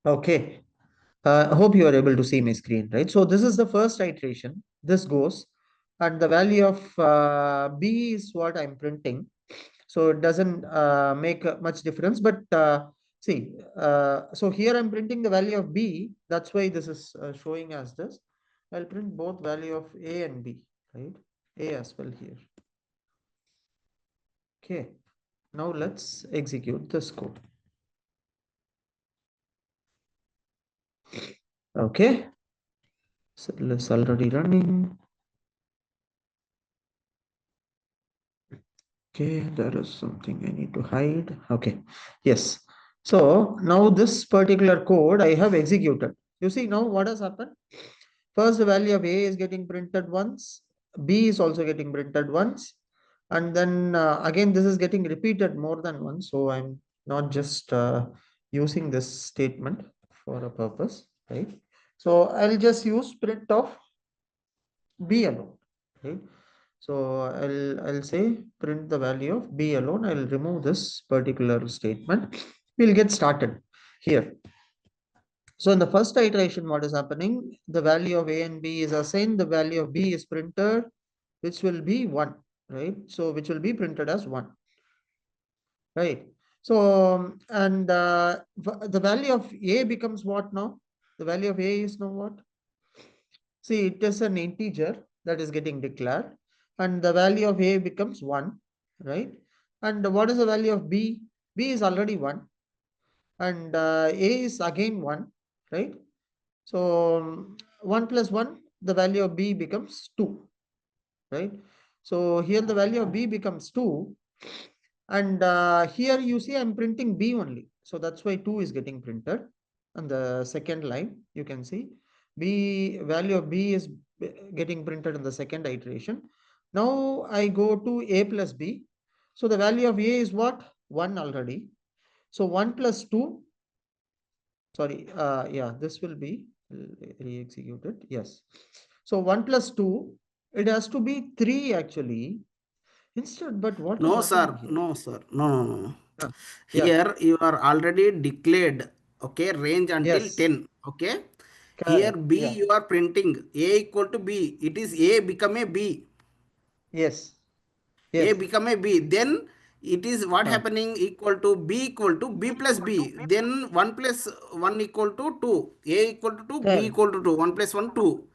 Okay. I hope you are able to see my screen, right? So this is the first iteration. This goes, and the value of B is what I'm printing. So it doesn't make much difference. But see, so here I'm printing the value of B. That's why this is showing as this. I'll print both value of A and B, right? A as well here. Okay. Now let's execute this code. Okay. So it's already running. Okay, there is something I need to hide. Okay, yes. So now this particular code I have executed. You see now what has happened? First, the value of A is getting printed once, B is also getting printed once, and then again this is getting repeated more than once. So I'm not just using this statement for a purpose, right? So I'll just use print of B alone, right? So I'll say print the value of B alone. I'll remove this particular statement. We'll get started here. So in the first iteration, what is happening? The value of A and B is assigned. The value of B is printed, which will be 1, right? So which will be printed as 1, right? So and the value of A becomes what now? The value of A is now what? See, it is an integer that is getting declared, and the value of A becomes 1, right? And what is the value of B? B is already 1, and A is again 1, right? So 1 plus 1, the value of B becomes 2, right? So here the value of B becomes 2, and here you see I'm printing B only. So that's why 2 is getting printed. On the second line, you can see B value of B is getting printed in the second iteration. Now I go to A plus B. So the value of A is what? 1 already. So 1 plus 2, sorry, yeah, this will be re-executed. Yes. So 1 plus 2, it has to be 3 actually. Instead, but what is No, happening sir. here? No, sir. No, no, no. Ah, yeah, Here you are already declared, okay, range until yes, 10. Okay. Here correct. B Yeah, you are printing A equal to B. It is A become a B. yes, A yes. become a B. Then it is what Huh. happening equal to B plus B. Then 1 plus 1 equal to 2. A equal to 2, B Correct. equal to 2. 1 plus 1, 2.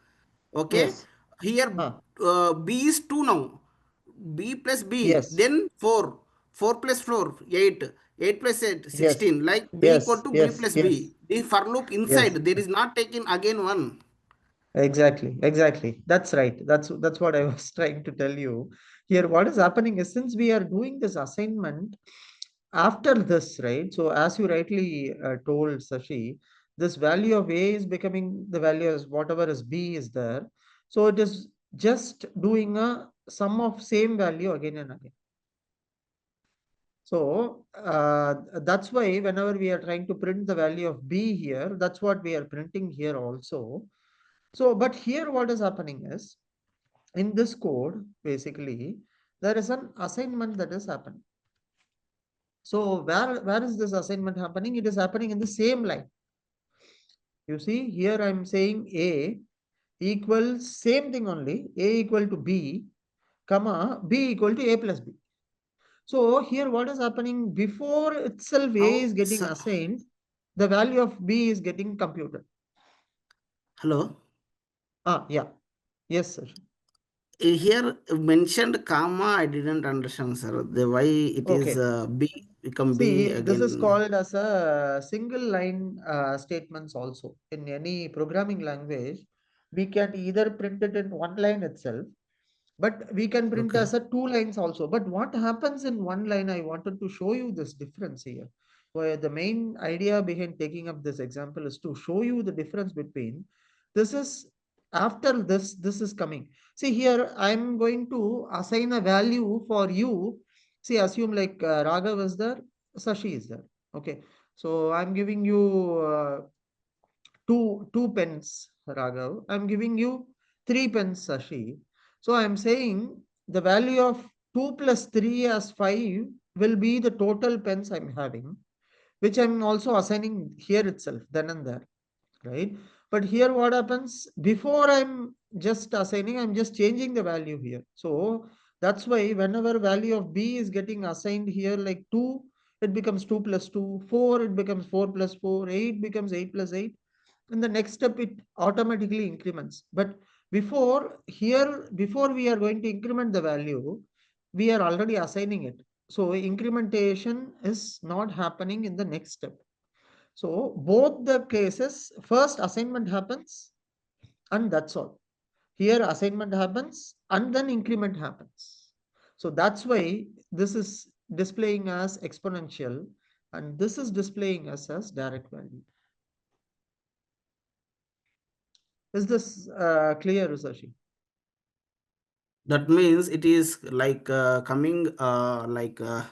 Okay. Yes. Here Huh. B is 2 now. B plus B. Yes. Then 4. 4 plus 4, 8. 8 plus 8, Yes. 16. Like B equal Yes. to B Yes. plus Yes. B. The for loop inside. Yes. There is not taken again 1. Exactly. Exactly. That's right. That's what I was trying to tell you. Here, what is happening is since we are doing this assignment after this, right? So as you rightly told Sashi, this value of A is becoming the value as whatever is B is there. So it is just doing a sum of same value again and again. So that's why whenever we are trying to print the value of B here, that's what we are printing here also. So, but here what is happening is in this code, basically, there is an assignment that is happening. So where is this assignment happening? It is happening in the same line. You see, here I'm saying A equals same thing only, A equal to B, comma, B equal to A plus B. So here what is happening before itself A Now, is getting sir, assigned, the value of B is getting computed. hello. Ah, yeah. Yes, sir. Here mentioned comma, I didn't understand, sir. The why it is Okay. B become B See, this is again. called as a single line statements also. In any programming language, we can either print it in one line itself, but we can print Okay. as a two lines also. But what happens in one line, I wanted to show you this difference here. Where the main idea behind taking up this example is to show you the difference between this is after this is coming. See here, I'm going to assign a value for you. See, assume like Raghav is there, Sashi is there. Okay. So I'm giving you two pens, Raghav. I'm giving you 3 pens, Sashi. So I'm saying the value of 2 plus 3 as 5 will be the total pens I'm having. which I'm also assigning here itself, then and there, right? But here what happens, before I'm just assigning, I'm just changing the value here. So that's why whenever value of b is getting assigned here, like 2, it becomes 2 plus 2, 4, it becomes 4 plus 4, 8 becomes 8 plus 8. In the next step, it automatically increments. But before here, before we are going to increment the value, we are already assigning it. So incrementation is not happening in the next step. So both the cases, first assignment happens and that's all. Here assignment happens and then increment happens. So that's why this is displaying as exponential and this is displaying as direct value. Is this clear, Sashi? That means it is like coming I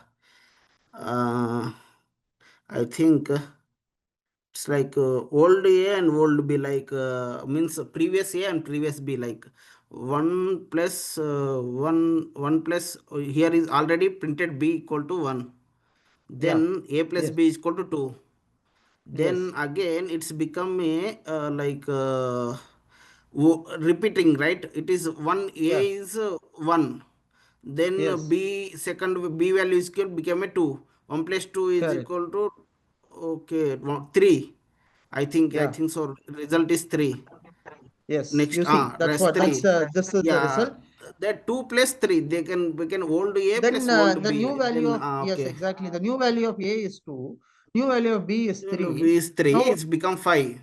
think it's like old A and old B, like means previous A and previous B, like 1 plus 1 plus here is already printed B equal to 1, Yeah. then A plus Yes. B is equal to 2, then Yes. again it's become a repeating, right? It is 1 A Yeah. is 1, then Yes. B second B value is equal become a 2, 1 plus 2 is Correct. equal to, okay, 3. I Yeah. think so. Result is 3. Yes. Next, You see, that's rest what. That's 3. this is the Yeah, result. that 2 plus 3. They can we can old A Then plus old the B. new value Then of, yes, okay. exactly. The new value of A is 2. New value of B is Well, 3. B is 3. Now, It's become 5.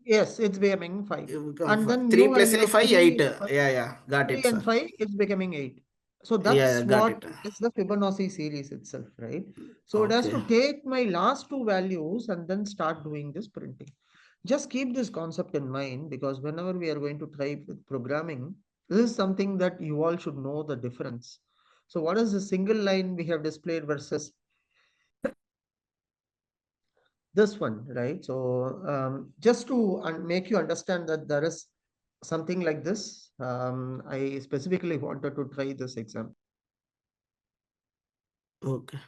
yes, it's becoming 5. It become And 5. then 3 new plus value A of 5 8. 3, Yeah, yeah. Got 3 it, sir. and 5, it's becoming 8. So Yeah, yeah, that's got what it. is the Fibonacci series itself, right? So it has Okay. to take my last two values and then start doing this printing. Just keep this concept in mind because whenever we are going to try with programming, this is something that you all should know the difference. So what is the single line we have displayed versus this one, right? So just to make you understand that there is something like this, I specifically wanted to try this example. Okay.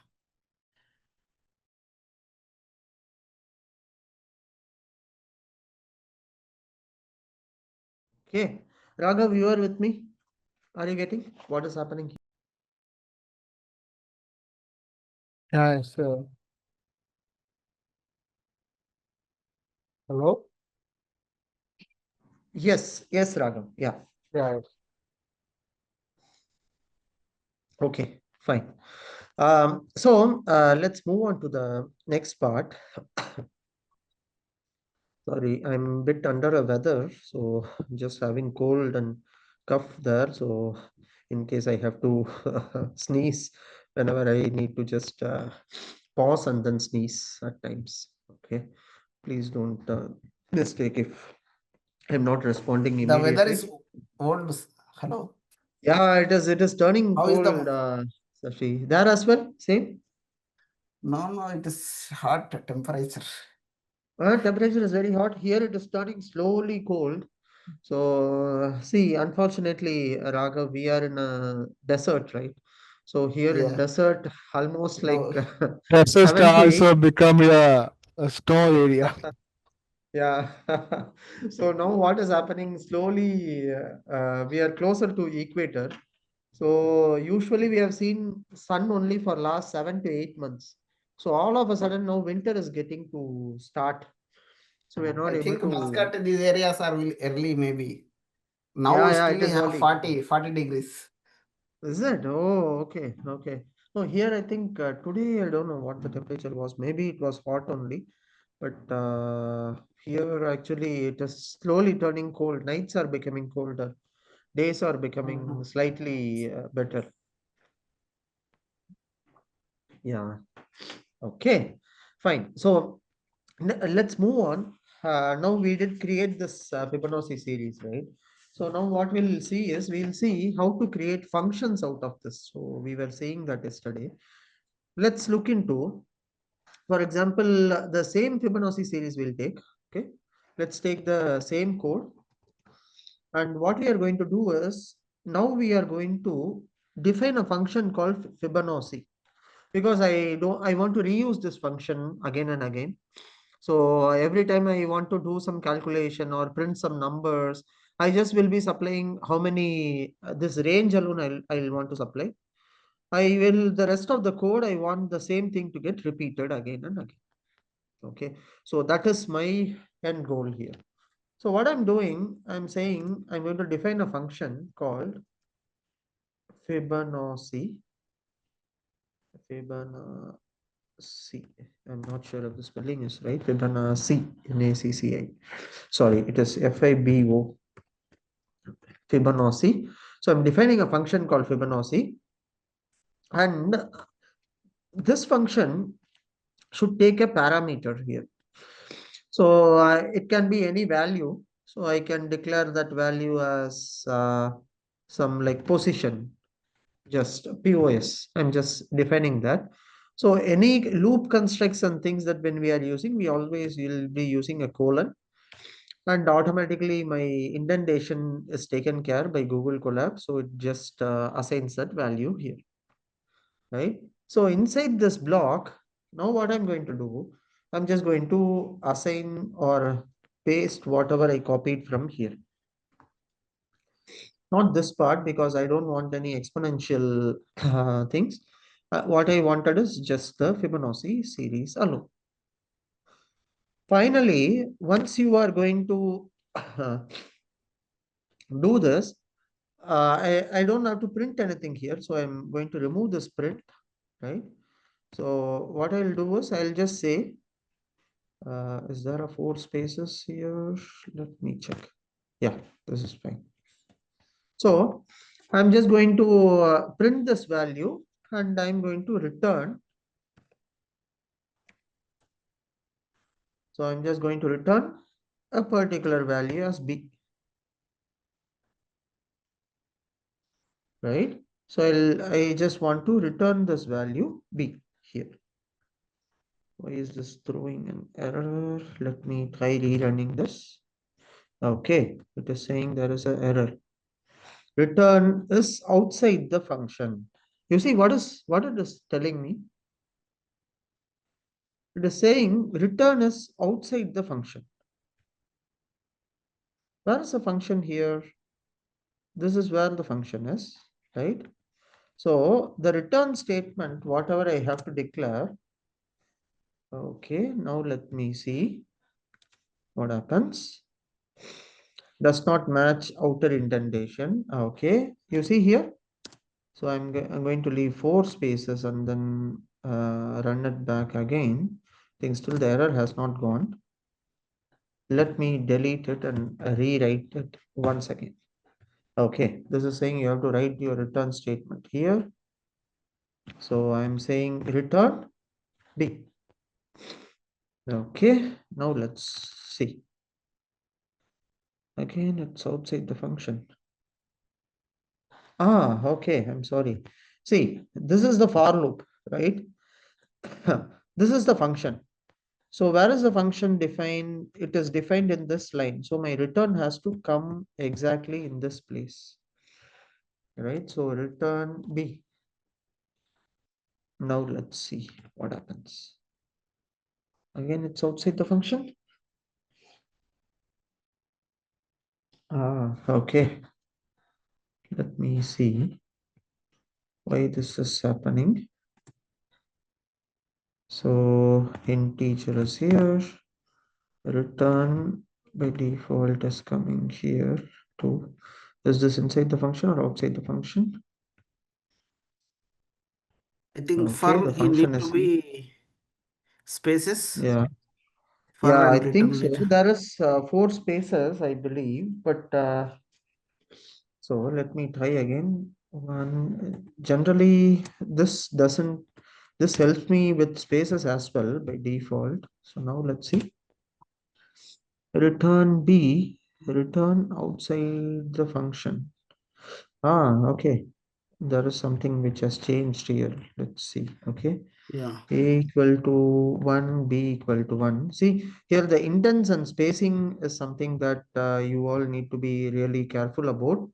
Okay, Raghav, you are with me? Are you getting what is happening here? Yeah, so hello? Yes, yes, Raghav. Yeah. Yeah, Okay, fine. Let's move on to the next part. Sorry, I'm a bit under a weather, so just having cold and cough there. So in case I have to sneeze whenever I need to just pause and then sneeze at times. Okay, please don't mistake if I'm not responding The weather is immediately. old. Hello. Yeah, it is turning How is the? cold, Sashi. There as well, same. No, no, it is hot temperature. Temperature is very hot. Here it is turning slowly cold. So, see, unfortunately, Raghav, we are in a desert, right? So here in Yeah. desert, almost like No. Texas can 7 to 8. also become a snow area. Yeah. So now what is happening slowly, we are closer to equator. So usually we have seen sun only for last 7 to 8 months. So all of a sudden now winter is getting to start. So we are not I able think to. Muscat, these areas are early maybe. Now Yeah, we yeah, still it is have early. 40 degrees. Is it? Oh, okay, okay. No, here I think today I don't know what the temperature was. Maybe it was hot only, but here actually it is slowly turning cold. Nights are becoming colder. Days are becoming Mhm. slightly better. Yeah. Okay. Fine. So let's move on. Now we did create this Fibonacci series, right? So now what we'll see is we'll see how to create functions out of this. So we were saying that yesterday. Let's look into, for example, the same Fibonacci series we'll take. Okay. Let's take the same code. And what we are going to do is now we are going to define a function called Fibonacci. because I want to reuse this function again and again. So every time I want to do some calculation or print some numbers, I just will be supplying how many, this range alone I'll want to supply. I will, the rest of the code, I want the same thing to get repeated again and again. Okay, so that is my end goal here. So what I'm doing, I'm saying I'm going to define a function called Fibonacci. I'm not sure if the spelling is right. Fibonacci, N-A-C-C-I. Sorry, it is F-I-B-O. Fibonacci. So I'm defining a function called Fibonacci, and this function should take a parameter here. So it can be any value. So I can declare that value as some like position, just POS. I'm just defining that. So any loop constructs and things that when we are using, we always will be using a colon, and automatically my indentation is taken care by Google Colab. So it just assigns that value here, right? So inside this block, now what I'm going to do, I'm just going to assign or paste whatever I copied from here. Not this part, because I don't want any exponential things. What I wanted is just the Fibonacci series alone. Finally, once you are going to do this, I don't have to print anything here. So I'm going to remove this print, right? So what I'll do is I'll just say, is there a 4 spaces here? Let me check. Yeah, this is fine. So I'm just going to print this value, and I'm going to return. So I'm just going to return a particular value as B, right? So I just want to return this value B here. Why is this throwing an error? Let me try rerunning this. Okay, it is saying there is an error. Return is outside the function. You see what it is telling me? It is saying return is outside the function. Where is the function here? This is where the function is, right? So the return statement, whatever I have to declare. Okay, now let me see what happens. Does not match outer indentation. Okay, you see here. So I'm going to leave 4 spaces and then run it back again. I think still the error has not gone. Let me delete it and rewrite it once again. Okay, this is saying you have to write your return statement here. So I'm saying return B. Okay, now let's see. Again, it's outside the function. Okay, I'm sorry. See, this is the for loop, right? This is the function. So where is the function defined? It is defined in this line. So my return has to come exactly in this place, right? So return B. Now let's see what happens. Again, it's outside the function. Okay. Let me see why this is happening. So integer is here. Return by default is coming here too. Is this inside the function or outside the function? I think Okay, for the it function need to is, be spaces yeah. for Yeah, I and think return so. later. There is 4 spaces, I believe, but so let me try again. One, generally this helps me with spaces as well by default. So now let's see. Return B, return outside the function. Okay. There is something which has changed here. Let's see. Okay. Yeah. A equal to 1, B equal to 1. See, here the indents and spacing is something that you all need to be really careful about.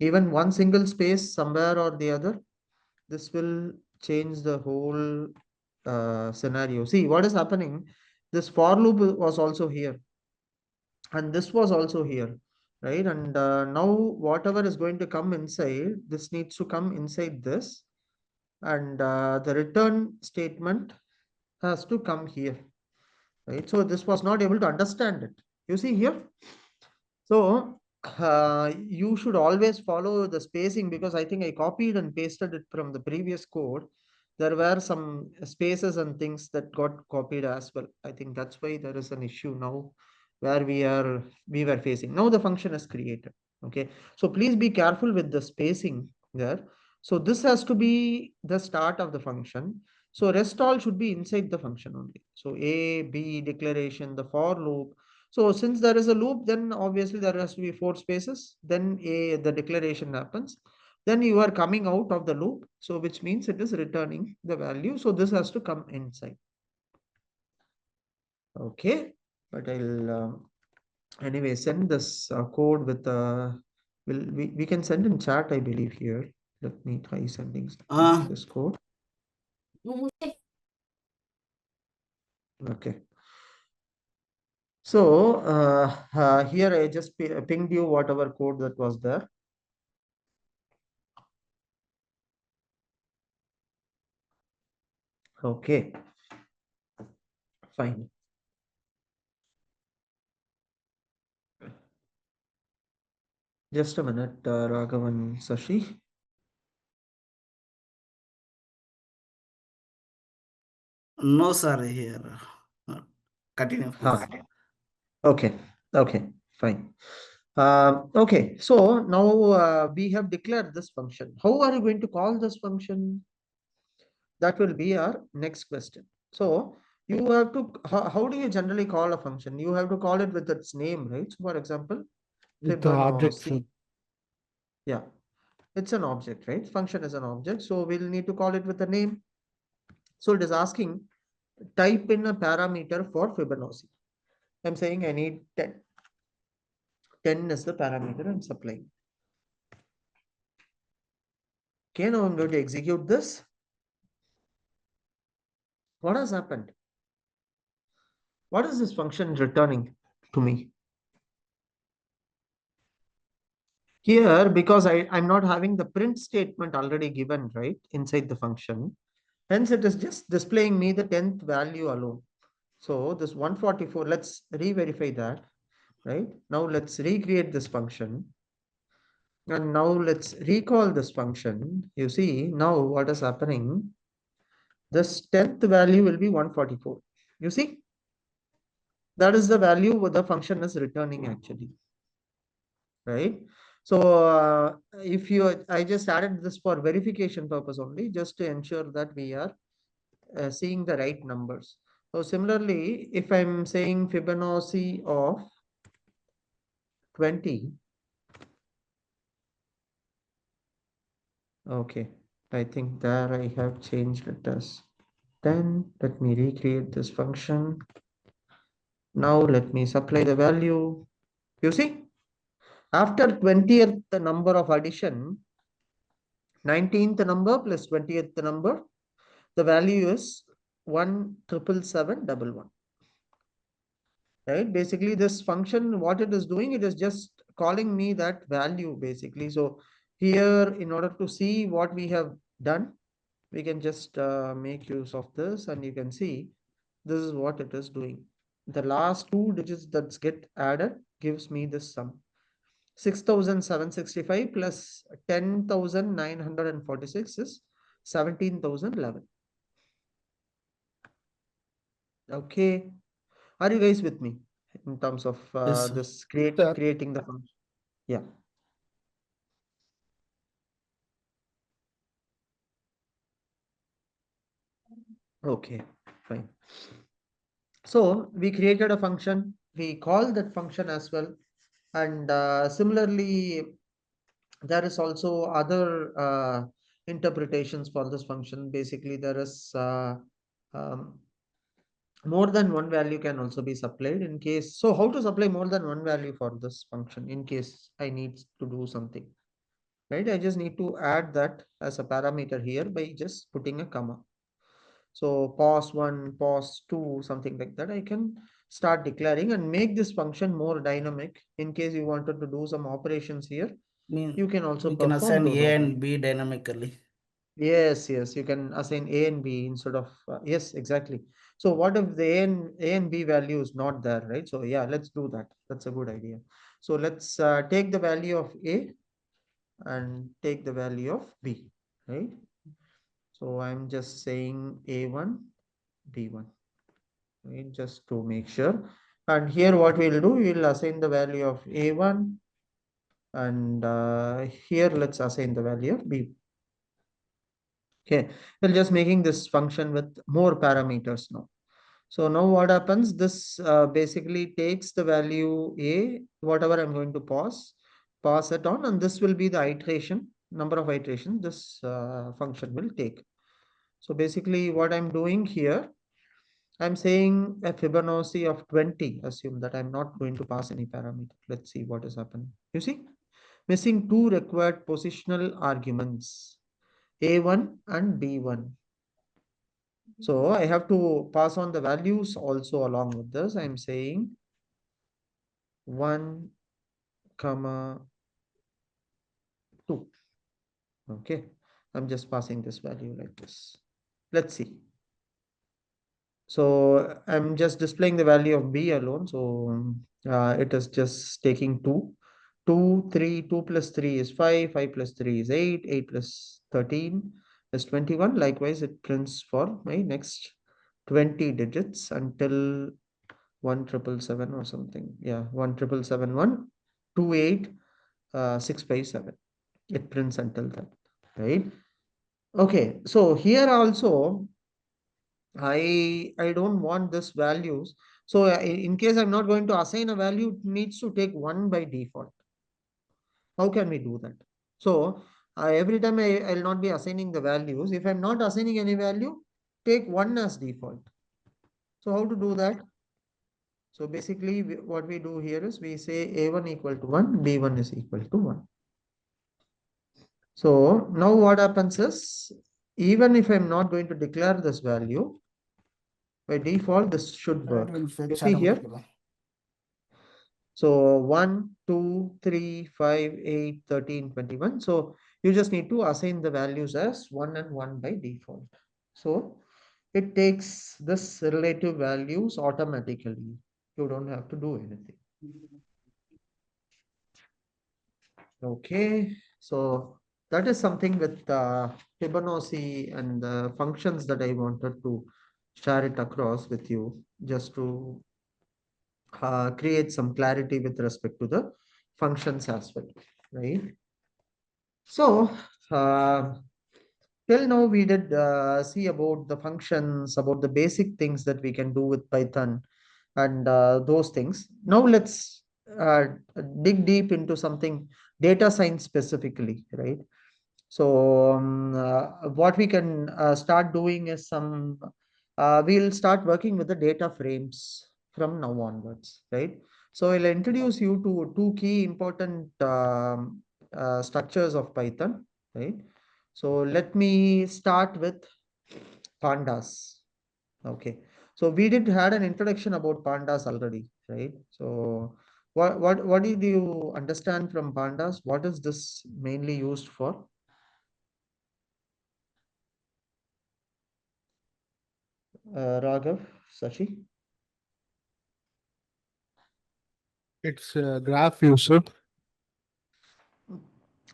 Even one single space somewhere or the other, this will change the whole scenario. See what is happening. This for loop was also here, and this was also here, right? And now whatever is going to come inside, this needs to come inside this, and the return statement has to come here, right? So this was not able to understand it. You see here. So you should always follow the spacing, because I think I copied and pasted it from the previous code. There were some spaces and things that got copied as well. I think that's why there is an issue now where we were facing. Now the function is created. Okay. So please be careful with the spacing there. So this has to be the start of the function. So rest all should be inside the function only. So A, B, declaration, the for loop. So since there is a loop, then obviously there has to be 4 spaces. Then the declaration happens. Then you are coming out of the loop. So which means it is returning the value. So this has to come inside. Okay. But I'll anyway send this code with we can send in chat, I believe here. Let me try sending this code. Okay. So here I just pinged you whatever code that was there. Okay, fine. Just a minute, Raghavan Sashi. No, sir, here. Continue, please. Okay, okay, fine. Okay, so now we have declared this function. How are you going to call this function? That will be our next question. So you have to, how do you generally call a function? You have to call it with its name, right? So for example, With the object. Fibonacci. Yeah, it's an object, right? Function is an object. So we'll need to call it with a name. So it is asking, type in a parameter for Fibonacci. I'm saying I need 10. 10 is the parameter I'm supplying. Okay, now I'm going to execute this. What has happened? What is this function returning to me? Here, because I'm not having the print statement already given, right, inside the function. Hence, it is just displaying me the 10th value alone. So this 144, let's re-verify that, right? Now let's recreate this function. And now let's recall this function. You see, now what is happening? This 10th value will be 144. You see? That is the value the function is returning actually, right? So if you, I just added this for verification purpose only, just to ensure that we are seeing the right numbers. So similarly, if I'm saying Fibonacci of 20, okay, I think there I have changed it as 10. Let me recreate this function. Now let me supply the value. You see, after 20th number of addition, 19th number plus 20th number, the value is 1,777,111. Right? Basically, this function, what it is doing, it is just calling me that value basically. So here, in order to see what we have done, we can just make use of this, and you can see this is what it is doing. The last 2 digits that get added gives me this sum. 6,765 plus 10,946 is 17,011. Okay. Are you guys with me in terms of Yes, sir. this Sir. creating the function? Yeah. Okay, fine. So we created a function. We call that function as well. And similarly, there is also other interpretations for this function. Basically, there is um, more than one value can also be supplied in case. So how to supply more than one value for this function in case I need to do something? right? I just need to add that as a parameter here by just putting a comma. So pos1, pos2, something like that. I can start declaring and make this function more dynamic. In case you wanted to do some operations here, you can also We can perform assign those A operations. and B dynamically. Yes, yes, you can assign A and B instead of yes, exactly. So what if the A and B value is not there, right? So yeah, let's do that. That's a good idea. So let's take the value of A and take the value of B, right? So I'm just saying A1, B1, right? Just to make sure. And here what we'll do, we'll assign the value of A1 and here let's assign the value of B. Okay, we're just making this function with more parameters now. So now what happens, this basically takes the value A, whatever I'm going to pass it on, and this will be the iteration, number of iterations this function will take. So basically what I'm doing here, I'm saying a Fibonacci of 20, assume that I'm not going to pass any parameter. Let's see what is happening. You see, missing two required positional arguments, A1 and B1. So I have to pass on the values also along with this. I'm saying 1, comma 2. Okay. I'm just passing this value like this. Let's see. So I'm just displaying the value of B alone. So it is just taking 2. 2, 3, 2 plus 3 is 5, 5 plus 3 is 8, 8 plus 13 is 21. Likewise, it prints for my next 20 digits until 1777 or something. Yeah, 1771, 28, 657. It prints until that, right? Okay, so here also I don't want this values. So in case I'm not going to assign a value, it needs to take 1 by default. How can we do that? So every time I'll not be assigning the values. If I'm not assigning any value, take 1 as default. So how to do that? So basically what we do here is we say A1 equal to 1, B1 is equal to 1. So now what happens is, even if I'm not going to declare this value, by default, this should That work. will You fetch see here? automatically. So 1, 2, 3, 5, 8, 13, 21. So you just need to assign the values as 1 and 1 by default. So it takes this relative values automatically. You don't have to do anything. Okay, so that is something with Fibonacci and the functions that I wanted to share it across with you, just to create some clarity with respect to the functions as well, right? So till now we did see about the functions, about the basic things that we can do with Python and those things. Now let's uh, dig deep into something data science specifically, right? So what we can start doing is we'll start working with the data frames from now onwards, right? So I'll introduce you to two key important structures of Python, right? So let me start with pandas. Okay. So we did had an introduction about pandas already, right? So what did you understand from pandas? What is this mainly used for? Raghav, Sashi? It's a graph user.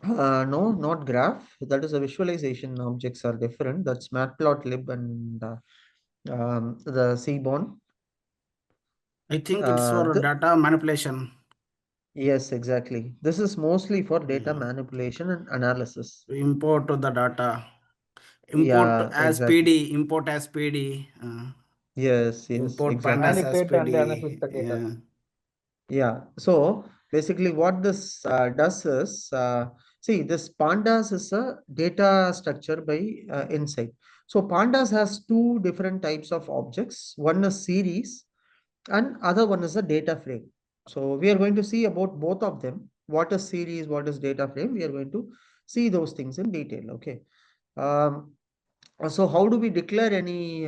No, not graph. That is a visualization objects are different. That's Matplotlib and the Seaborn. I think it's for data manipulation. Yes, exactly. This is mostly for data Mm. manipulation and analysis. Import the data. Yeah, exactly. Import as PD. Yes, yes, Import pandas exactly. as Manipulate and analyze PD. the data. Yeah. Yeah. So basically, what this does is, see, this pandas is a data structure by inside. So pandas has two different types of objects. One is series, and other one is a data frame. So we are going to see about both of them. What is series? What is data frame? We are going to see those things in detail. Okay. Um, so how do we declare any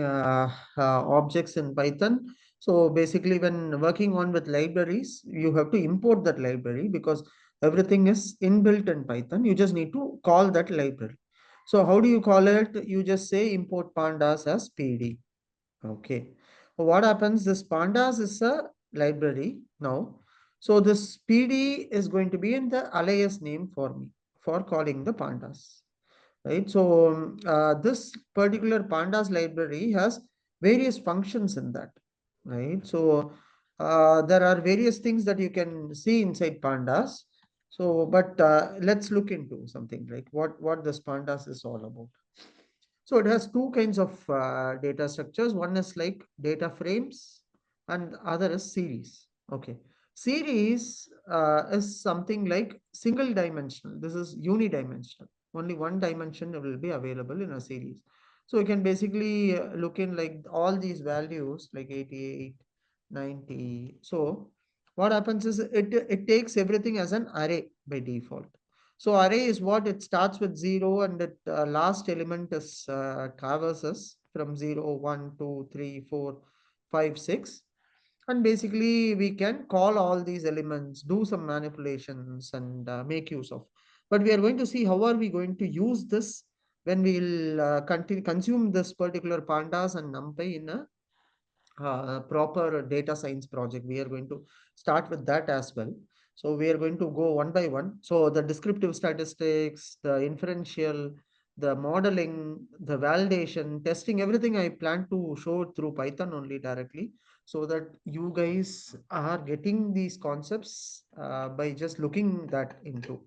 objects in Python? So basically, when working on with libraries, you have to import that library because everything is inbuilt in Python. You just need to call that library. So how do you call it? You just say import pandas as PD. Okay. What happens? This pandas is a library now. So this PD is going to be in the alias name for me for calling the pandas, right? So this particular pandas library has various functions in that, right? So there are various things that you can see inside pandas. So, but let's look into something like what this pandas is all about. So it has two kinds of data structures. One is like data frames and other is series. Okay. Series is something like single dimensional. This is unidimensional. Only one dimension will be available in a series. So you can basically look in like all these values like 88, 90. So what happens is it takes everything as an array by default. So array is what it starts with 0 and it last element is traverses from 0, 1, 2, 3, 4, 5, 6. And basically we can call all these elements, do some manipulations and make use of. But we are going to see how are we going to use this when we'll consume this particular pandas and NumPy in a proper data science project. We are going to start with that as well. So we are going to go one by one. So the descriptive statistics, the inferential, the modeling, the validation, testing, everything I plan to show through Python only directly, so that you guys are getting these concepts by just looking that into,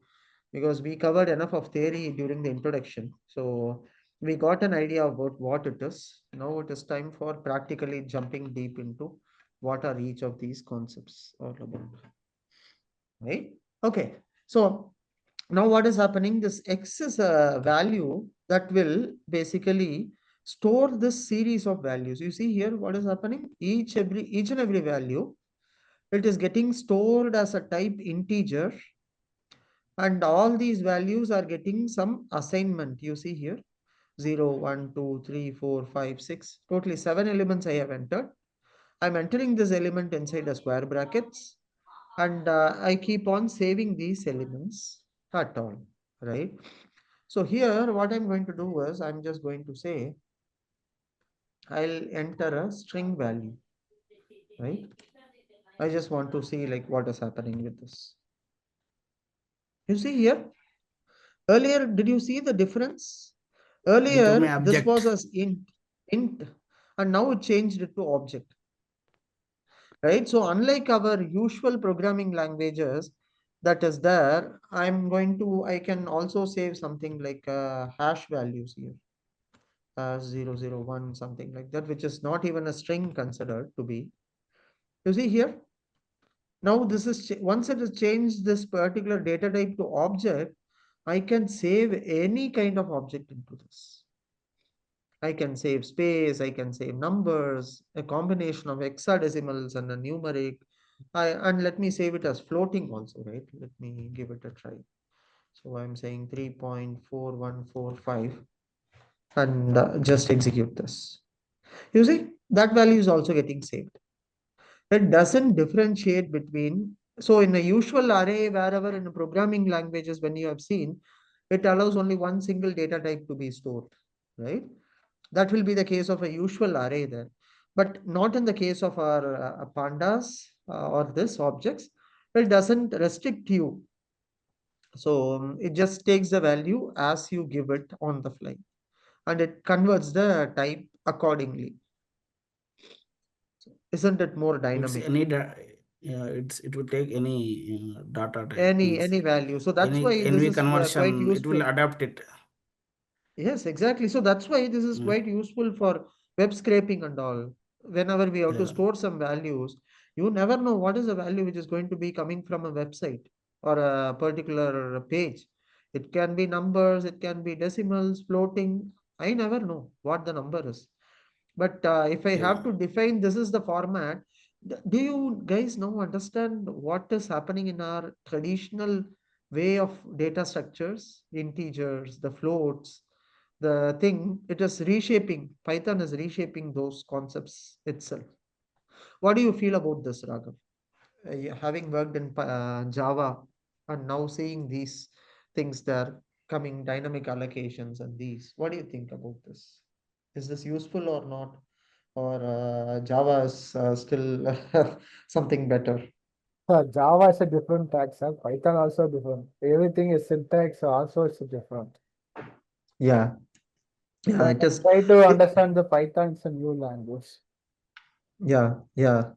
because we covered enough of theory during the introduction. So we got an idea about what it is. Now it is time for practically jumping deep into what are each of these concepts all about. Right? Okay. So now what is happening? This X is a value that will basically store this series of values. You see here what is happening? Each and every value, it is getting stored as a type integer, and all these values are getting some assignment. You see here 0, 1, 2, 3, 4, 5, 6. Totally 7 elements I have entered. I'm entering this element inside the square brackets, and I keep on saving these elements at all, right? So here what I'm going to do is I'm just going to say I'll enter a string value, right? I just want to see like what is happening with this. You see here, earlier, did you see the difference? Become a Earlier, this object. was as int, and now it changed it to object, right? So unlike our usual programming languages that is there, I can also save something like hash values here, 001, something like that, which is not even a string considered to be. You see here, now this is, once it has changed this particular data type to object, I can save any kind of object into this. I can save space, I can save numbers, a combination of hexadecimals and a numeric. And let me save it as floating also, right? Let me give it a try. So I'm saying 3.4145 and just execute this. You see, that value is also getting saved. It doesn't differentiate between, so in a usual array, wherever in programming languages, when you have seen, it allows only one single data type to be stored, right? That will be the case of a usual array there, but not in the case of our pandas or this objects. It doesn't restrict you. So it just takes the value as you give it on the fly, and it converts the type accordingly. Isn't it more It's dynamic? any yeah, it will take any data type means Any value. So that's any why this NV is quite conversion. It will useful. adapt it. Yes, exactly. So that's why this is Mm, quite useful for web scraping and all. Whenever we have to yeah, store some values, you never know what is the value which is going to be coming from a website or a particular page. It can be numbers, it can be decimals, floating. I never know what the number is. But if I yeah. have to define this is the format, do you guys now understand what is happening in our traditional way of data structures, integers, the floats, the thing, it is reshaping. Python is reshaping those concepts itself. What do you feel about this, Raghav? Having worked in Java and now seeing these things there coming, dynamic allocations and these, what do you think about this? Is this useful or not? Or Java is still something better? Java is a different tax, Python also different. Everything is syntax also is different. Yeah, yeah, When it I is. try to It, understand the Python, it's a new language. yeah, yeah,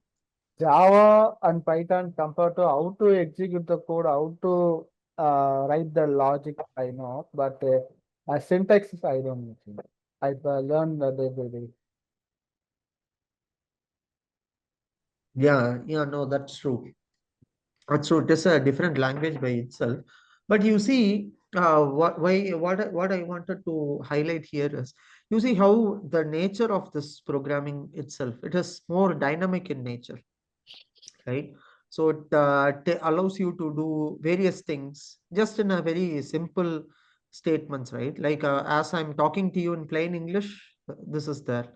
Java and Python compared to how to execute the code, how to write the logic, I know, but syntax I don't know. I learned that day by day. yeah, yeah. No, that's true. That's true. It is a different language by itself. But you see, what I wanted to highlight here is, you see how the nature of this programming itself, it is more dynamic in nature, right? So it allows you to do various things just in a very simple statements, right? Like as I'm talking to you in plain English, this is there.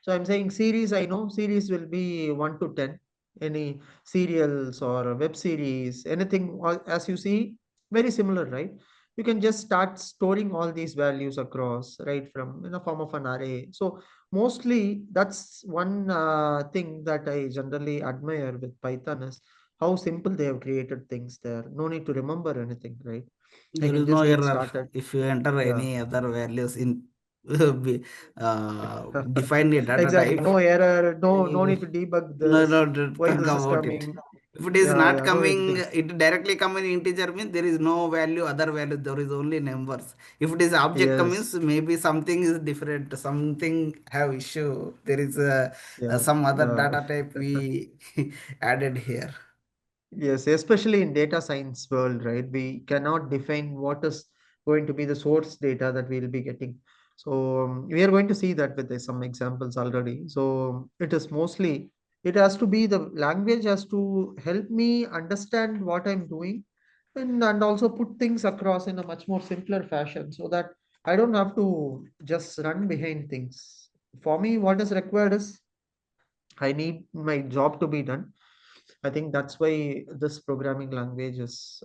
So I'm saying series, I know series will be 1 to 10. Any serials or web series, anything, as you see, very similar, right? You can just start storing all these values across, right, from in the form of an array. So mostly that's one thing that I generally admire with Python is how simple they have created things there. No need to remember anything, right? I There can is no just get error started. if you enter Yeah. any other values in be- define a data Exactly. type. No error. No You- need to debug No, this. no, don't Why talk this is about it. coming. If it is Yeah, not yeah. No need to coming, think. it directly come in integer means there is no value, other value, there is only numbers. If it is object Yes. means maybe something is different, something have issue. There is Yeah. some other Yeah. data type we added here. Yes, especially in data science world, right? We cannot define what is going to be the source data that we'll be getting. So we are going to see that with some examples already. So it is mostly, it has to be, the language has to help me understand what I'm doing, and also put things across in a much more simpler fashion so that I don't have to just run behind things. For me, what is required is I need my job to be done. I think that's why this programming language is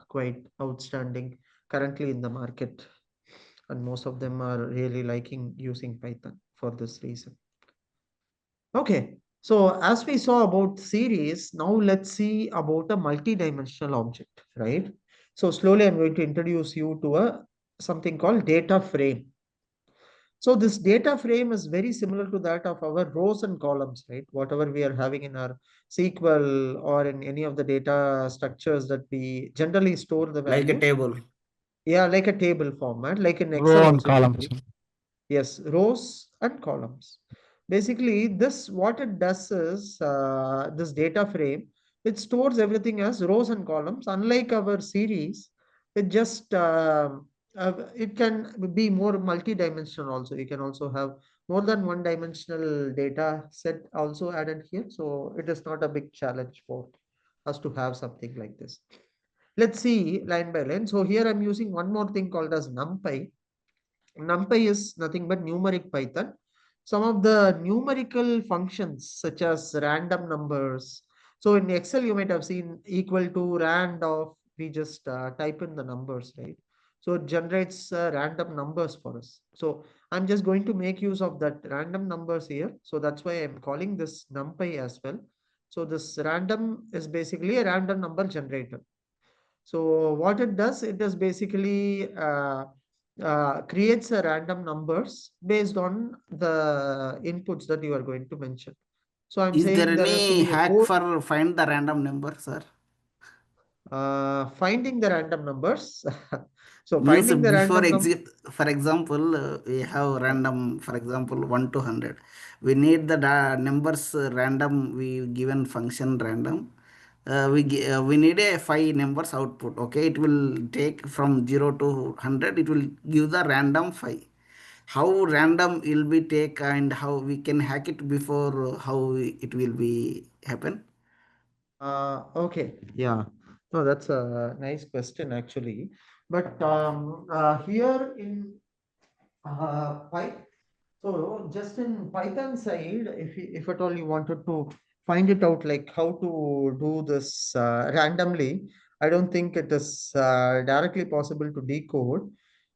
quite outstanding currently in the market, and most of them are really liking using Python for this reason. Okay, so as we saw about series, now let's see about a multi-dimensional object, right? So slowly I'm going to introduce you to a something called data frame. So this data frame is very similar to that of our rows and columns, right? Whatever we are having in our SQL or in any of the data structures that we generally store the Like a values. table. Yeah, like a table format, like in Excel Row and also it will columns. be. Yes, rows and columns. Basically, this what it does is this data frame, it stores everything as rows and columns. Unlike our series, it just it can be more multi-dimensional also. You can also have more than one dimensional data set also added here. So it is not a big challenge for us to have something like this. Let's see line by line. So here I'm using one more thing called as NumPy. NumPy is nothing but numeric Python. Some of the numerical functions such as random numbers. So in Excel, you might have seen equal to rand of, we just type in the numbers, right? So it generates random numbers for us. So I'm just going to make use of that random numbers here. So that's why I'm calling this NumPy as well. So this random is basically a random number generator. So what it does, it is basically creates a random numbers based on the inputs that you are going to mention. So I'm Is there saying there has to any be a hack code for find the random number, sir? finding the random numbers. So Means finding the before random number. exit, for example, we have random, for example, 1 to 100. We need the numbers random, we given function random. We need a 5 numbers output. Okay, it will take from 0 to 100, it will give the random 5. How random will be take and how we can hack it before, how it will be happen? Okay, yeah. No, that's a nice question actually. But here in Python, so just in Python side, if at all you wanted to find it out, like how to do this randomly, I don't think it is directly possible to decode.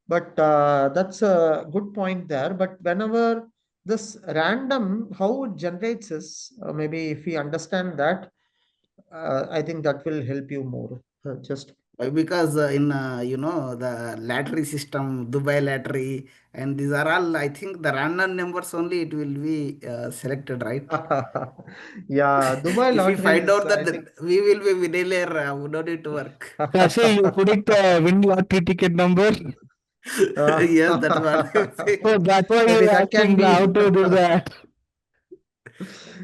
But that's a good point there. But whenever this random, how it generates is, maybe if we understand that, I think that will help you more. Just Because in the lottery system, Dubai lottery, and these are all, I think, the random numbers only it will be selected, right? yeah, Dubai If we lottery find is, out I that think. we will be millionaire, we don't need to work. Say you predict win lottery ticket number. Yes, that's what I'm So saying. that's why Maybe you're that can asking be. how to do that.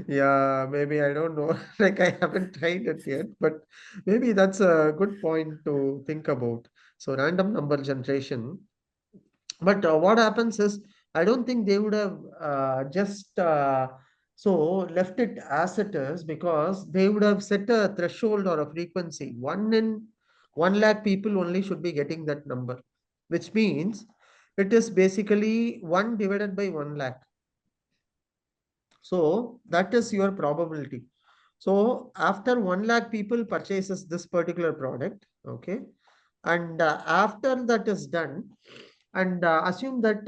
Yeah, maybe I don't know. Like I haven't tried it yet, but maybe that's a good point to think about. So random number generation. But what happens is, I don't think they would have just so left it as it is, because they would have set a threshold or a frequency. 1 in 1 lakh people only should be getting that number, which means it is basically 1 divided by 1 lakh. So that is your probability. So after 1 lakh people purchases this particular product, okay, and after that is done, and assume that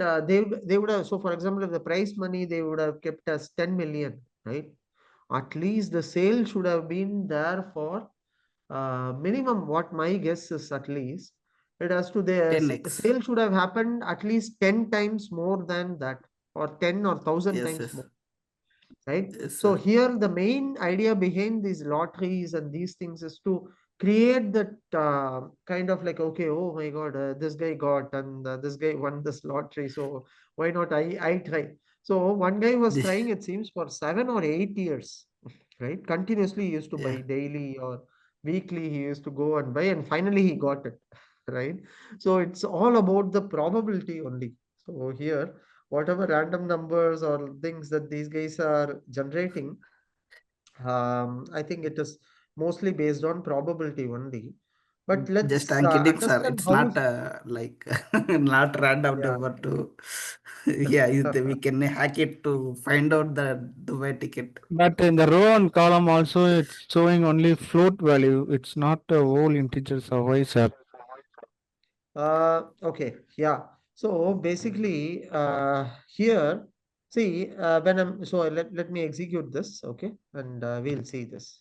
they would have, so for example, if the prize money they would have kept as 10 million, right? At least the sale should have been there for minimum. What my guess is, at least it has to, the 10x. sale should have happened at least 10 times more than that, or 10 or 1,000 Yes, times yes, more, right? yes, So sir. here the main idea behind these lotteries and these things is to create that kind of like, okay, oh my god, this guy got, and this guy won this lottery, so why not I try. So one guy was This, trying, it seems, for 7 or 8 years, right? Continuously he used to yeah, buy daily or weekly, he used to go and buy, and finally he got it, right? So it's all about the probability only. So here, whatever random numbers or things that these guys are generating, I think it is mostly based on probability only. But just let's I'm kidding, sir. understand It's how. not like not random Yeah. number to. Yeah, we can hack it to find out the way ticket. But in the row and column also, it's showing only float value. It's not a whole integer. So why, sir? Okay, yeah. So basically, here, see, when I'm, so let me execute this, okay, and we'll see this.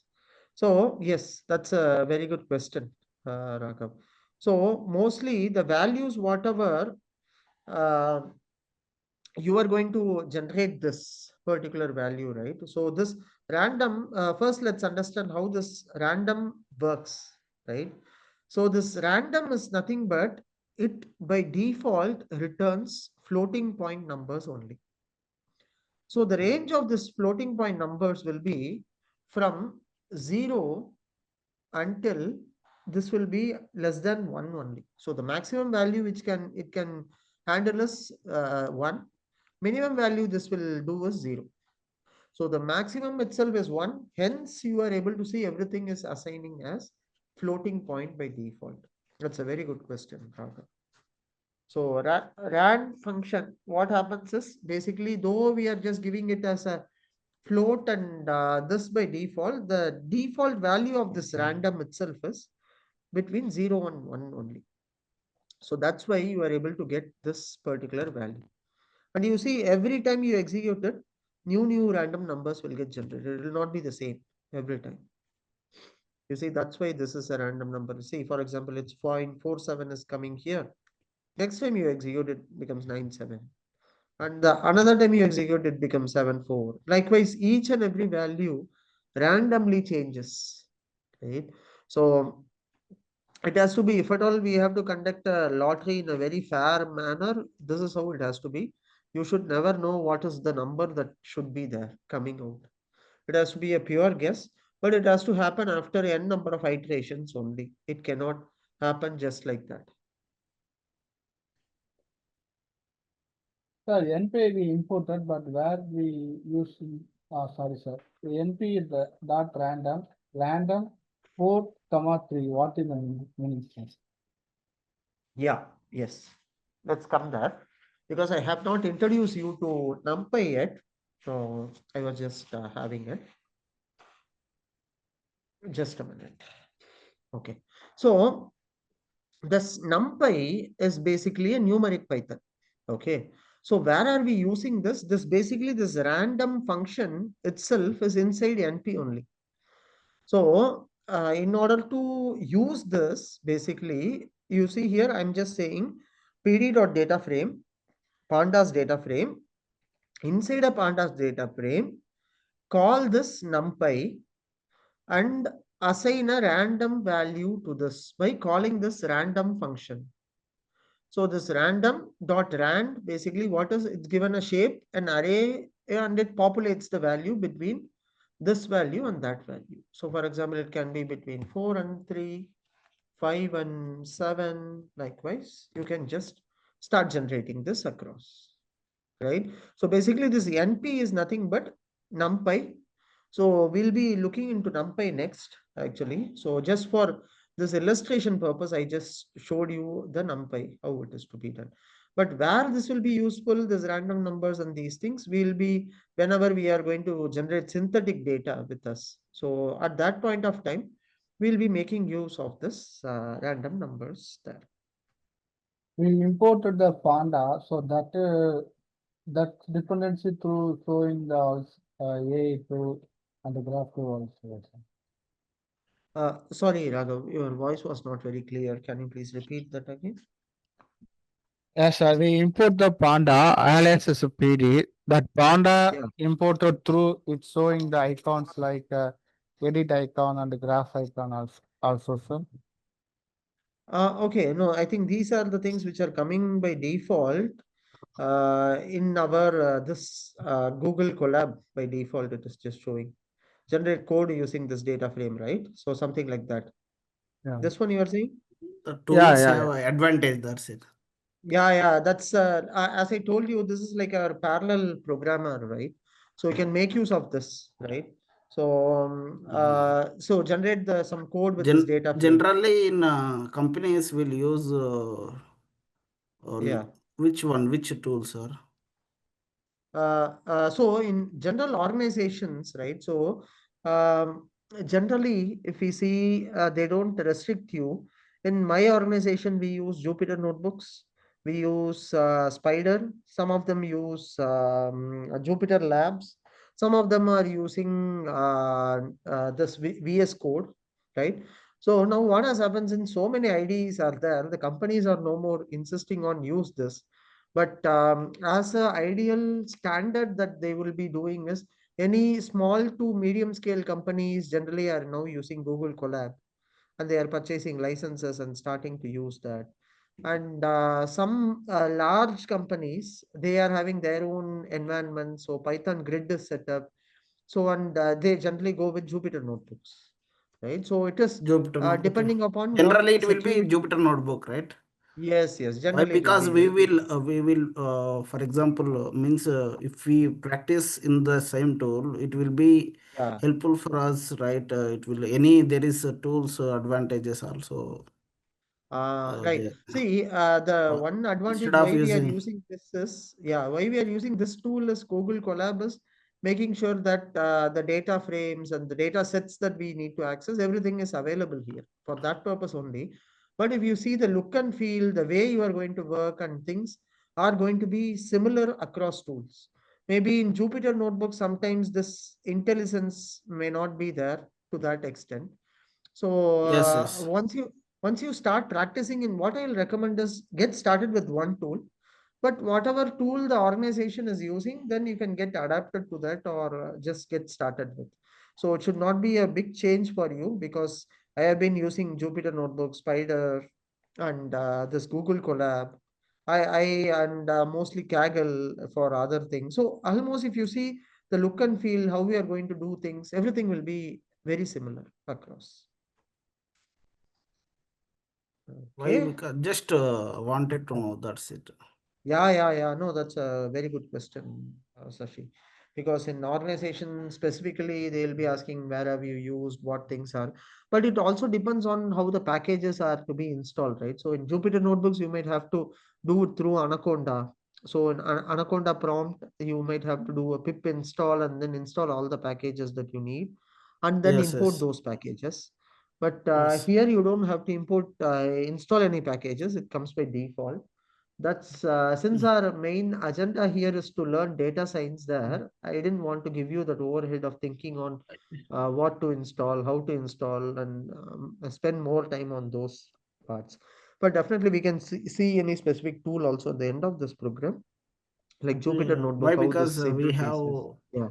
So yes, that's a very good question, Raghav. So mostly the values, whatever uh, you are going to generate this particular value, right? So this random, first let's understand how this random works, right? So this random is nothing but it by default returns floating point numbers only. So the range of this floating point numbers will be from 0 until this will be less than 1 only. So the maximum value which can it can handle is 1. Minimum value this will do is 0. So the maximum itself is 1. Hence, you are able to see everything is assigning as floating point by default. That's a very good question, Raghav. So rand function, what happens is, basically, though we are just giving it as a float, and this by default, the default value of this random itself is between 0 and 1 only. So that's why you are able to get this particular value. And you see, every time you execute it, new random numbers will get generated. It will not be the same every time. You see, that's why this is a random number. See, for example, it's 0.47 is coming here. Next time you execute it becomes 97. And another time you execute it becomes 74. Likewise, each and every value randomly changes. Right? So it has to be, if at all we have to conduct a lottery in a very fair manner, this is how it has to be. You should never know what is the number that should be there coming out. It has to be a pure guess, but it has to happen after n number of iterations only. It cannot happen just like that. Sir, NP we imported, but where we use, sorry, sir. NP is the dot random 4 comma 3, what is the meaning? Yeah, yes. Let's come there because I have not introduced you to NumPy yet. So I was just having it. Just a minute. Okay. So this NumPy is basically a numeric Python. Okay. So where are we using this? This random function itself is inside NP only. So in order to use this, basically, you see here, I'm just saying pd.data frame, pandas data frame. Inside a pandas data frame, call this NumPy and assign a random value to this by calling this random function. So this random dot rand, basically what is, it's given a shape, an array, and it populates the value between this value and that value. So for example, it can be between 4 and 3, 5 and 7. Likewise, you can just start generating this across, right? So basically this NP is nothing but NumPy. So we'll be looking into NumPy next, actually. So just for this illustration purpose, I just showed you the NumPy, how it is to be done. But where this will be useful, this random numbers and these things, will be whenever we are going to generate synthetic data with us. So at that point of time, we'll be making use of this random numbers there. We imported the panda, so that dependency through showing the A to and the graph to also. Sorry, Raghav, your voice was not very clear. Can you please repeat that again? Yes, sir. We import the panda alias as a PD. That panda Yeah. imported through it's showing the icons like edit icon and the graph icon also, sir. Okay, no, I think these are the things which are coming by default in our this Google Colab by default. It is just showing generate code using this data frame, right? So something like that. Yeah. This one you are saying? The Yeah, tools yeah, have advantage, that's it. Yeah, that's as I told you, this is like a parallel programmer, right? So you can make use of this, right? So so generate some code with this data frame. Generally in companies will use Yeah. which tool, sir? So in general organizations, right? So generally, if we see, they don't restrict you. In my organization, we use Jupyter notebooks. We use Spider. Some of them use Jupyter Labs. Some of them are using this VS Code, right? So now what has happens in so many IDs are there. The companies are no more insisting on use this, but as a ideal standard that they will be doing is any small to medium scale companies generally are now using Google Colab, and they are purchasing licenses and starting to use that. And some large companies, they are having their own environment. So Python grid is set up. So and they generally go with Jupyter notebooks, right? So it is Jupyter notebook. depending upon what Generally, it will be security. Jupyter notebook, right? Yes, Why? generally it will Because be for example, means if we practice in the same tool, it will be yeah. helpful for us, right? It will any there is tools advantages also Right. there. See, the one Instead advantage of why we are using using this is, yeah, why we are using this tool is Google Colab is making sure that the data frames and the data sets that we need to access, everything is available here for that purpose only. But if you see the look and feel, the way you are going to work and things are going to be similar across tools. Maybe in Jupyter Notebook, sometimes this intelligence may not be there to that extent. So yes, yes. once you start practicing, in what I'll recommend is get started with one tool, but whatever tool the organization is using, then you can get adapted to that or just get started with. So it should not be a big change for you because I have been using Jupyter Notebook, Spider, and this Google Colab. I and mostly Kaggle for other things. So almost if you see the look and feel, how we are going to do things, everything will be very similar across. Why? Okay. Because just wanted to know. That's it. Yeah. No, that's a very good question, Sashi. because in organization specifically they'll be asking where have you used, what things are, but it also depends on how the packages are to be installed, right? So in Jupyter Notebooks you might have to do it through Anaconda. So in Anaconda prompt you might have to do a pip install and then install all the packages that you need and then Yes, import yes, those packages. But yes. here you don't have to import install any packages, it comes by default. That's since Mm. our main agenda here is to learn data science there, I didn't want to give you that overhead of thinking on what to install, how to install, and spend more time on those parts. But definitely we can see any specific tool also at the end of this program, like Jupyter Yeah. Why? Notebook, how Because this interfaces. Yeah.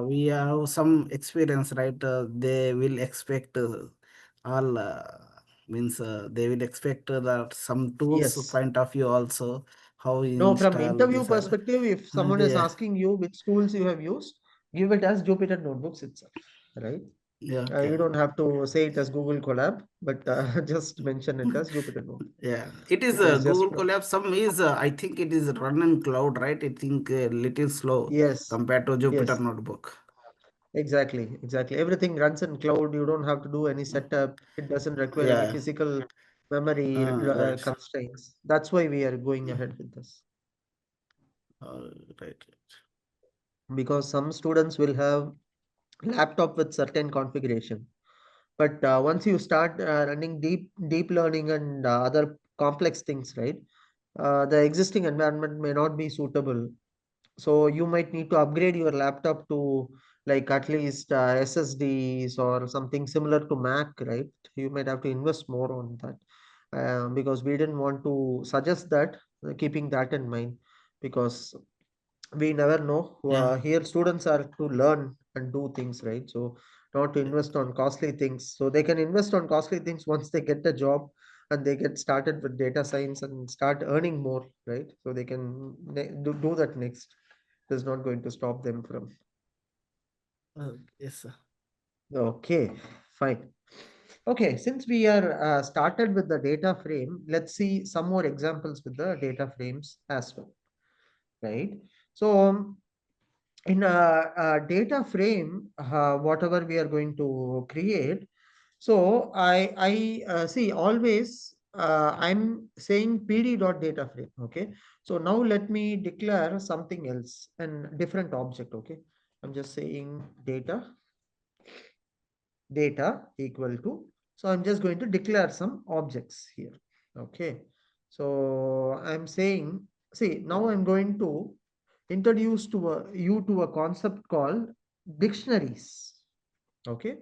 we have some experience, right? They will expect all means they will expect that some tools Yes. point of view also how you Now, from install interview this are perspective, if someone is yeah, asking you which tools you have used, give it as Jupyter Notebooks itself, right? yeah, okay. You don't have to say it as Google Colab, but just mention it as Jupyter Notebook. Yeah, it is It is just Google from, Colab. Some is I think it is run in cloud, right? I think little slow yes, compared to Jupyter yes, Notebook. exactly, exactly. Everything runs in cloud. You don't have to do any setup. It doesn't require any Yeah, physical memory right. constraints. That's why we are going Mm. ahead with this. Right. Because some students will have laptop with certain configuration. But once you start running deep learning and other complex things, right? The existing environment may not be suitable. So you might need to upgrade your laptop to like at least SSDs or something similar to Mac, right? You might have to invest more on that because we didn't want to suggest that, keeping that in mind, because we never know. Yeah. Here, students are to learn and do things, right? So, not to invest on costly things. So, they can invest on costly things once they get a job and they get started with data science and start earning more, right? So, they can do that next. It is not going to stop them from. Yes, sir. Okay, fine. Okay, since we are started with the data frame, let's see some more examples with the data frames as well, right? So, in a data frame, whatever we are going to create, so I see always I'm saying pd dot data frame. Okay, so now let me declare something else and different object. Okay, I'm just saying data equal to, so I'm just going to declare some objects here. Okay, so I'm saying, see, now I'm going to introduce you to a concept called dictionaries. Okay,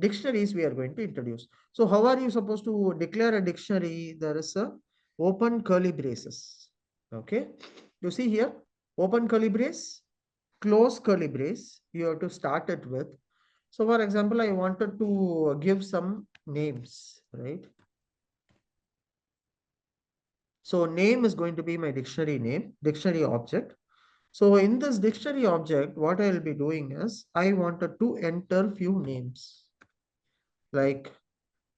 dictionaries we are going to introduce. So how are you supposed to declare a dictionary? There is a open curly braces. Okay, you see here, open curly brace, close curly brace, you have to start it with. So for example, I wanted to give some names, right? So name is going to be my dictionary name, dictionary object. So in this dictionary object, what I'll be doing is I wanted to enter few names. Like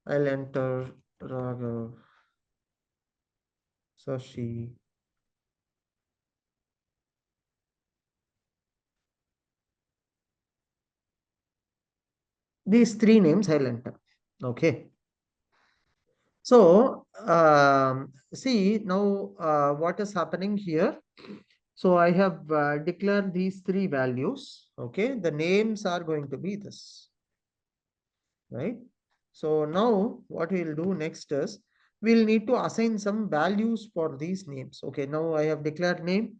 I'll enter Raghav, Sashi, these three names I'll enter. Okay. So see now what is happening here. So I have declared these three values. Okay. The names are going to be this, right? So now what we'll do next is we'll need to assign some values for these names. Okay. Now I have declared name.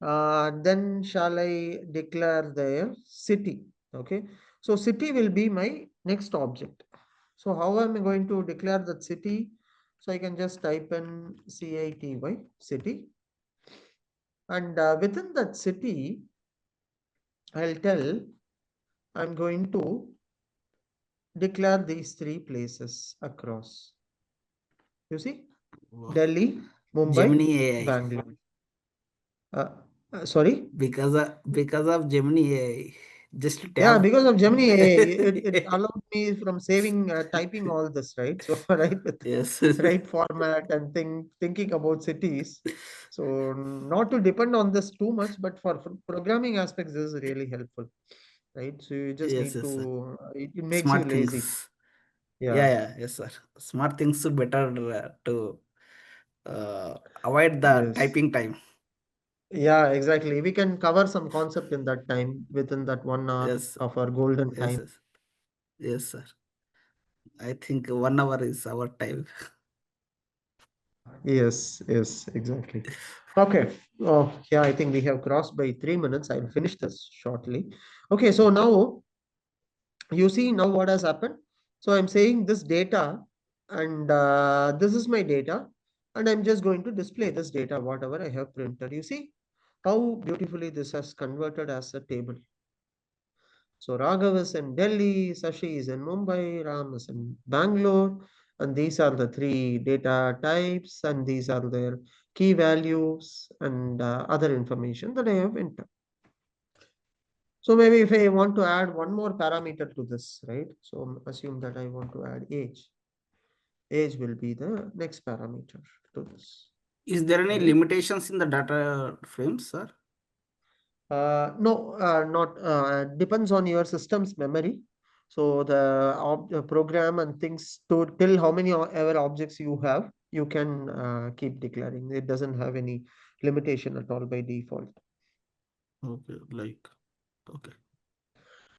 Then shall I declare their city? Okay. So city will be my next object. So how am I going to declare that city? So I can just type in CITY, city. And within that city, I'll tell I'm going to declare these three places across. You see, Wow. Delhi, Mumbai, Gemini AI. Bangalore. Uh, sorry. Because of Gemini AI. Just Yeah, tab. because of Gemini AI, it allowed me from saving typing all this, right? So right with Yes. right format and thinking about cities. So not to depend on this too much, but for programming aspects, this is really helpful, right? So you just Yes, need yes, sir. to it makes you Smart lazy. things. Yeah, Yeah. yeah, yes, sir. Smart things are better to avoid the Yes. typing time. Yeah, exactly. We can cover some concept in that time within that 1 hour Yes, of our golden yes, time. yes, yes, sir. I think 1 hour is our time. Yes, yes, exactly. Okay. Oh, yeah, I think we have crossed by 3 minutes. I'll finish this shortly. Okay, so now you see now what has happened. So I'm saying this data, and this is my data, and I'm just going to display this data, whatever I have printed. You see how beautifully this has converted as a table. So Raghav is in Delhi, Sashi is in Mumbai, Ram is in Bangalore, and these are the three data types, and these are their key values and other information that I have entered. So maybe if I want to add one more parameter to this, right? So assume that I want to add age. Age will be the next parameter to this, Is there any right? limitations in the data frames, sir? No, not depends on your system's memory. So the program and things to till how many ever objects you have, you can keep declaring. It doesn't have any limitation at all by default. Okay, like, okay.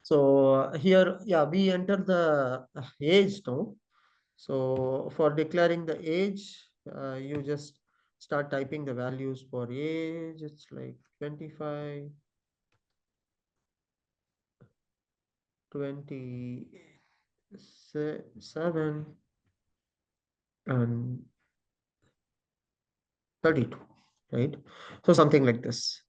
So here, yeah, we enter the age now. So for declaring the age, you just start typing the values for age. It's like 25, 27, and 32, right? So something like this.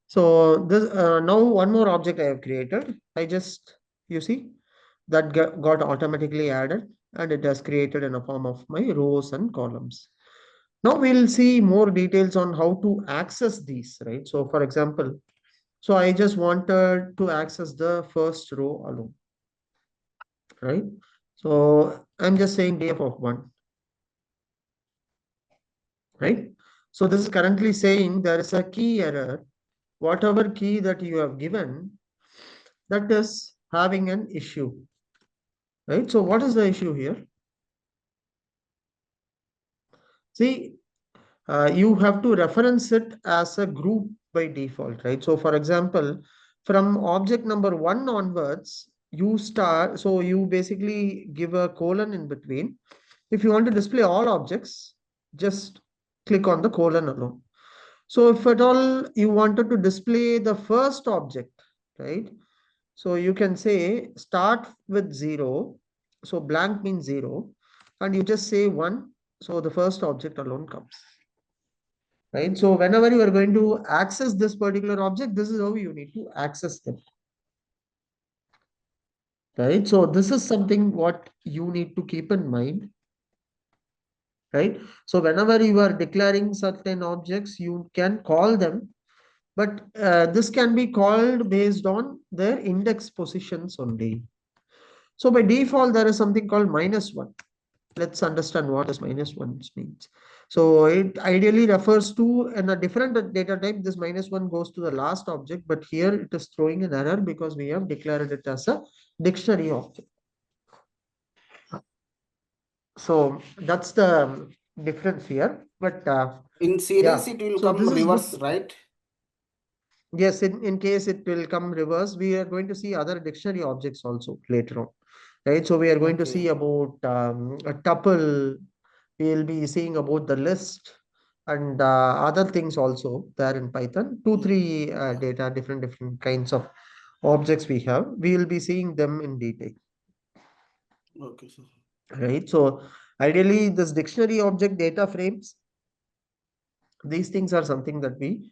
So this now one more object I have created. I just, you see, that got automatically added, and it has created in a form of my rows and columns. Now we'll see more details on how to access these, right? So for example, so I just wanted to access the first row alone, right? So I'm just saying df of 1, right? So this is currently saying there is a key error. Whatever key that you have given, that is having an issue, right? So what is the issue here? See, you have to reference it as a group by default, right? So for example, from object number 1 onwards, you start, so you basically give a colon in between. If you want to display all objects, just click on the colon alone. So if at all you wanted to display the first object, right? So you can say start with 0. So blank means 0. And you just say 1. So the first object alone comes. Right. So whenever you are going to access this particular object, this is how you need to access them. Right. So this is something what you need to keep in mind. Right. So whenever you are declaring certain objects, you can call them, but this can be called based on their index positions only. So by default, there is something called -1. Let's understand what this -1 means. So it ideally refers to in a different data type. This -1 goes to the last object, but here it is throwing an error because we have declared it as a dictionary object. So that's the difference here. But In series, yeah, it will so come this is good. reverse, right? Yes, in case it will come reverse, we are going to see other dictionary objects also later on. Right. So we are going to see Okay. about a tuple. We'll be seeing about the list and other things also there in Python. Two, Yeah. three Yeah. data, different kinds of objects we have. We will be seeing them in detail, Okay, sir. right? So ideally, this dictionary object data frames, these things are something that we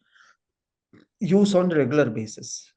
use on regular basis.